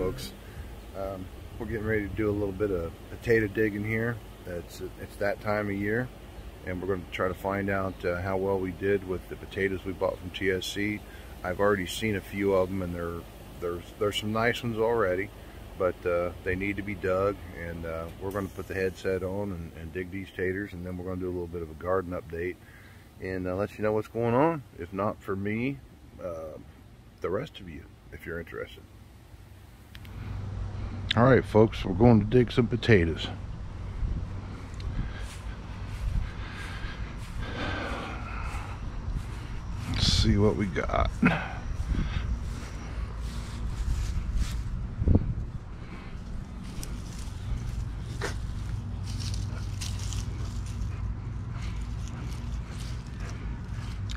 folks. We're getting ready to do a little bit of potato digging here. It's that time of year, and we're going to try to find out how well we did with the potatoes we bought from TSC. I've already seen a few of them, and there's some nice ones already, but they need to be dug, and we're going to put the headset on and dig these taters, and then we're going to do a little bit of a garden update and let you know what's going on. If not for me, the rest of you, if you're interested. All right, folks, we're going to dig some potatoes. Let's see what we got. Look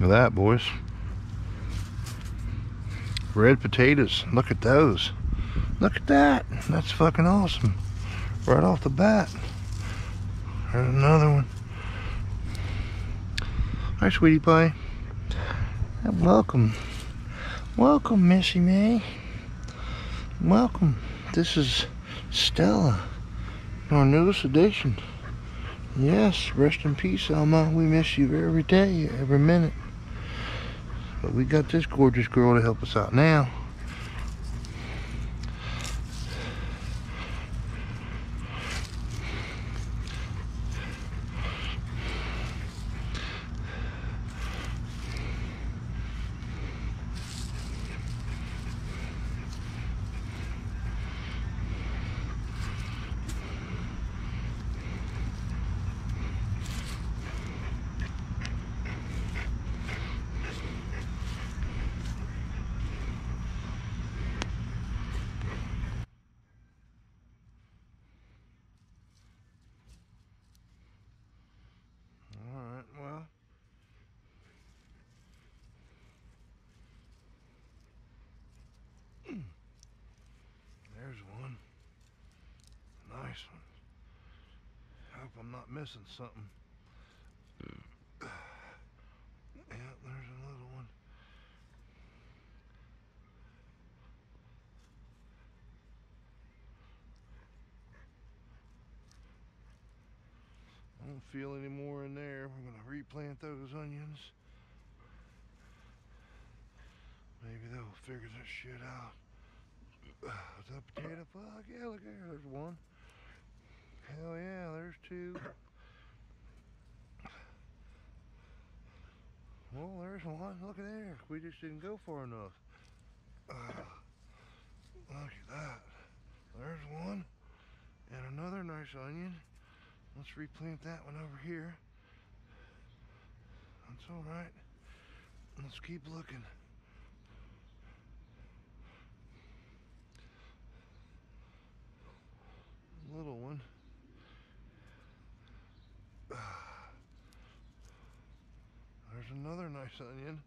at that, boys. Red potatoes. Look at those. Look at that. That's fucking awesome. Right off the bat. There's another one. Hi, sweetie pie. Welcome. Welcome, Missy May. Welcome. This is Stella, our newest edition. Yes, rest in peace, Alma. We miss you every day, every minute. But we got this gorgeous girl to help us out now. Well, there's one. Nice one. Hope I'm not missing something. Yeah, there's another one. I don't feel any more in there. We're gonna replant those onions. Maybe they'll figure this shit out. Is that potato? Fuck yeah, look there, there's one. Hell yeah, there's two. Well, there's one. Look at there. We just didn't go far enough. Look at that. There's one. And another nice onion. Let's replant that one over here. That's alright. Let's keep looking. Little one. There's another nice onion.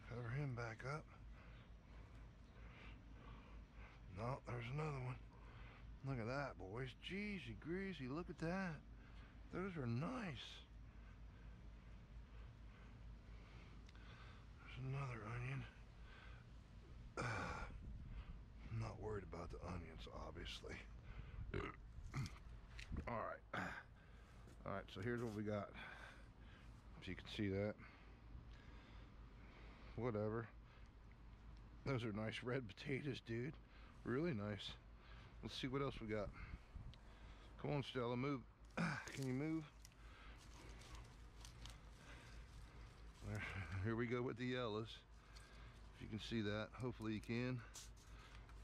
Cover him back up. No, there's another one. Look at that, boys. Jeezy greasy, look at that. Those are nice. There's another onion. I'm not worried about the onions, obviously. Alright, so here's what we got. If you can see that. Whatever. Those are nice red potatoes, dude. Really nice. Let's see what else we got. Come on, Stella, move. Can you move? There, here we go with the yellows. If you can see that, hopefully you can.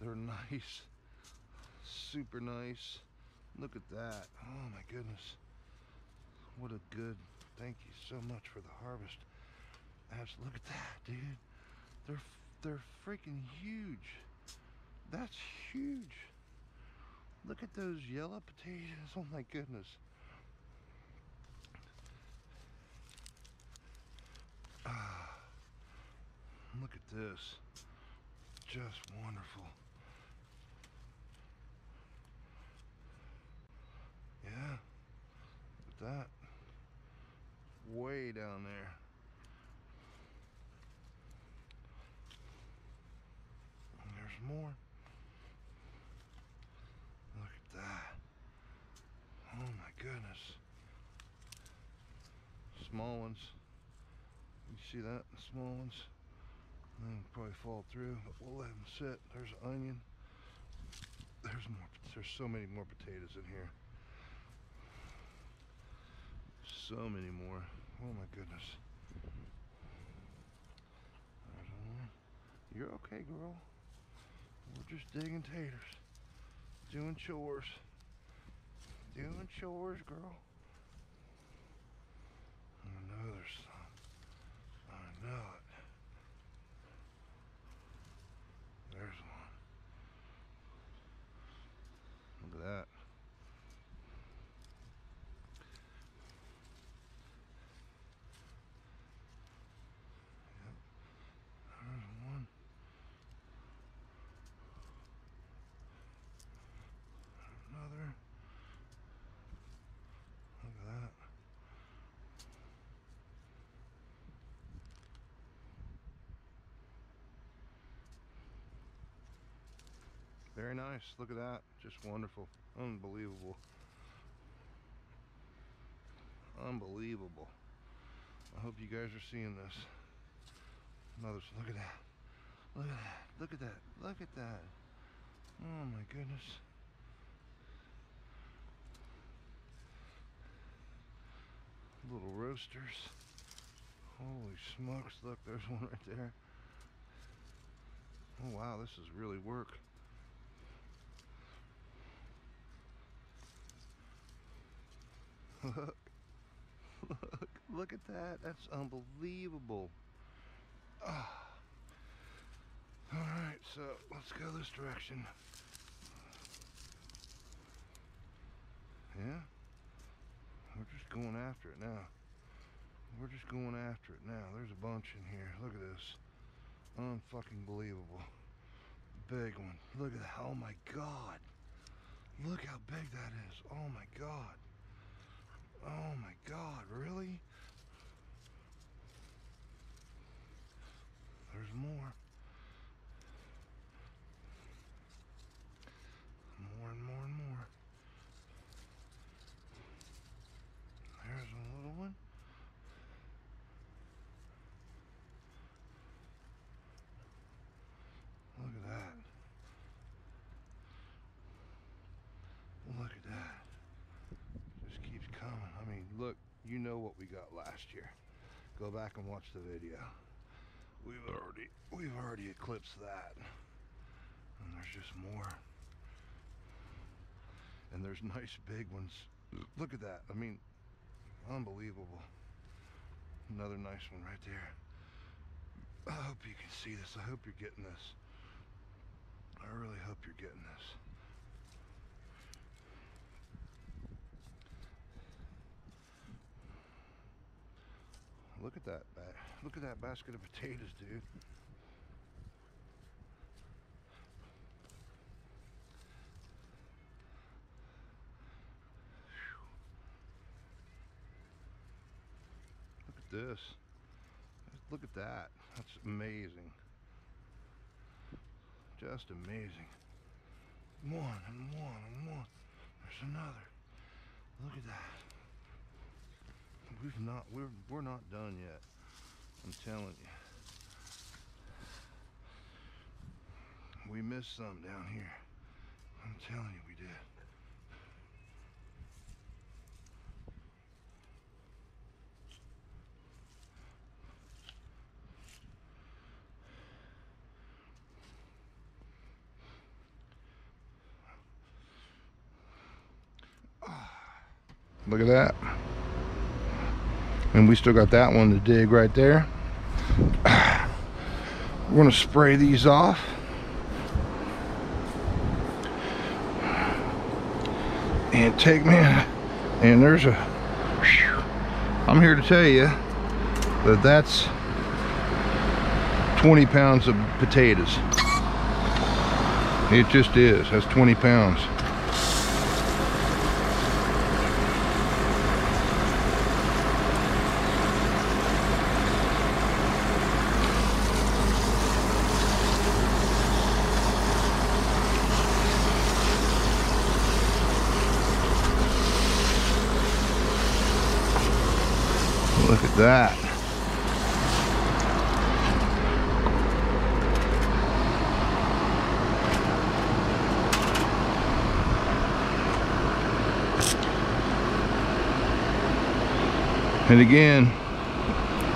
They're nice. Super nice. Look at that. Oh my goodness. What a good, thank you so much for the harvest. Look at that, dude. They're freaking huge. That's huge. Look at those yellow potatoes. Oh my goodness. Look at this. Just wonderful. Yeah. Look at that. Way down there. And there's more. small ones. You see that? The small ones. They'll probably fall through, but we'll let them sit. There's an onion. There's more. There's so many more potatoes in here. So many more. Oh my goodness. There's one. You're okay, girl. We're just digging taters. Doing chores. Doing chores, girl. I know there's some. I know it. There's one. Look at that. Yep. There's one. Another. Look at that. Very nice. Look at that. Just wonderful. Unbelievable. Unbelievable. I hope you guys are seeing this. Another. Look at that. Look at that. Look at that. Look at that. Oh my goodness. Little roasters. Holy smokes. Look, there's one right there. Oh wow, this is really work. Look, look at that. That's unbelievable. Ah. Alright, so let's go this direction. Yeah? We're just going after it now. We're just going after it now. There's a bunch in here. Look at this. Unfucking believable. Big one. Look at that. Oh my god. Look how big that is. Oh my god. Oh my god, really? There's more. More and more and more. There's a little one. Look at that. Look at that. Just keeps coming. I mean, look, you know what we got last year. Go back and watch the video. We've already eclipsed that. And there's just more. And there's nice big ones. Look at that. I mean, unbelievable. Another nice one right there. I hope you can see this. I hope you're getting this. I really hope you're getting this. Look at that. Look at that basket of potatoes, dude. Look at this. Look at that. That's amazing. Just amazing. One and one and one. There's another. Look at that. We're not done yet. I'm telling you. We missed some down here. I'm telling you we did. Look at that. And we still got that one to dig right there. We're going to spray these off. And take, man, and there's a, I'm here to tell you that that's 20 pounds of potatoes. It just is. That's 20 pounds. Look at that. And again,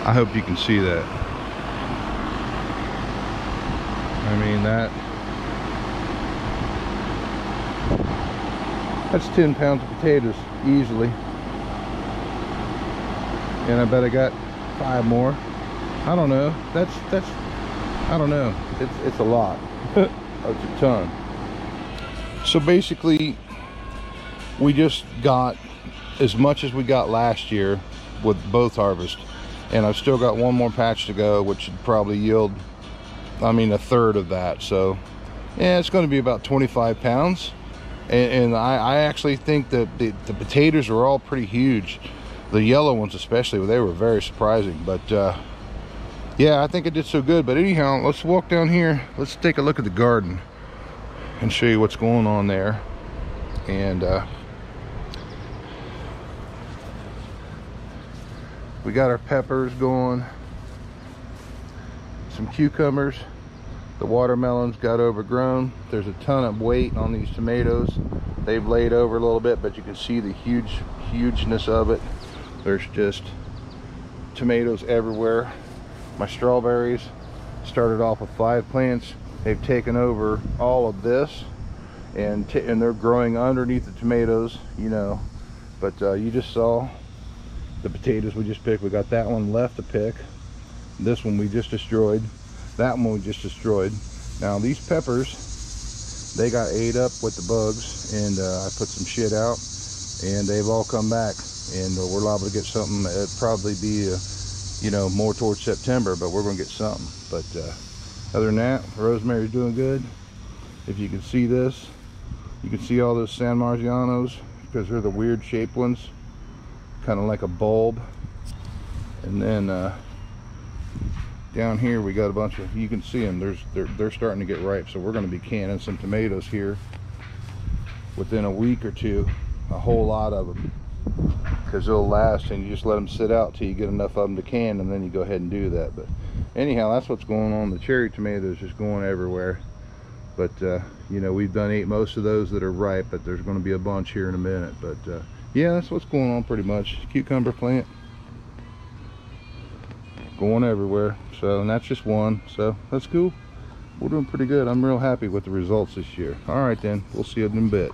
I hope you can see that. I mean, that's 10 pounds of potatoes easily. And I bet I got 5 more. I don't know. I don't know. It's a lot. It's a ton. So basically, we just got as much as we got last year with both harvests, and I've still got one more patch to go, which should probably yield, I mean, a third of that. So yeah, it's going to be about 25 pounds. And I actually think that the potatoes are all pretty huge. The yellow ones especially, they were very surprising. But yeah, I think it did so good. But anyhow, let's walk down here. Let's take a look at the garden and show you what's going on there. And we got our peppers going, some cucumbers. The watermelons got overgrown. There's a ton of weight on these tomatoes. They've laid over a little bit, but you can see the hugeness of it. There's just tomatoes everywhere. My strawberries started off with 5 plants. They've taken over all of this, and they're growing underneath the tomatoes, you know. But you just saw the potatoes we just picked. We got that one left to pick. This one we just destroyed. That one we just destroyed. Now these peppers, they got ate up with the bugs, and I put some shit out, and they've all come back, and we're liable to get something. It'd probably be you know, more towards September, but we're gonna get something. But other than that, rosemary's doing good. If you can see this, you can see all those San Marzianos, because they're the weird shaped ones, kind of like a bulb. And then down here we got a bunch of, you can see them, they're starting to get ripe. So we're going to be canning some tomatoes here within a week or two, a whole lot of them, because they'll last, and you just let them sit out till you get enough of them to can, and then you go ahead and do that. But anyhow, that's what's going on. The cherry tomatoes just going everywhere. But you know, we've ate most of those that are ripe, but there's going to be a bunch here in a minute. But yeah, that's what's going on pretty much. Cucumber plant going everywhere. So, and that's just one, so that's cool. We're doing pretty good. I'm real happy with the results this year. All right then, we'll see you in a bit.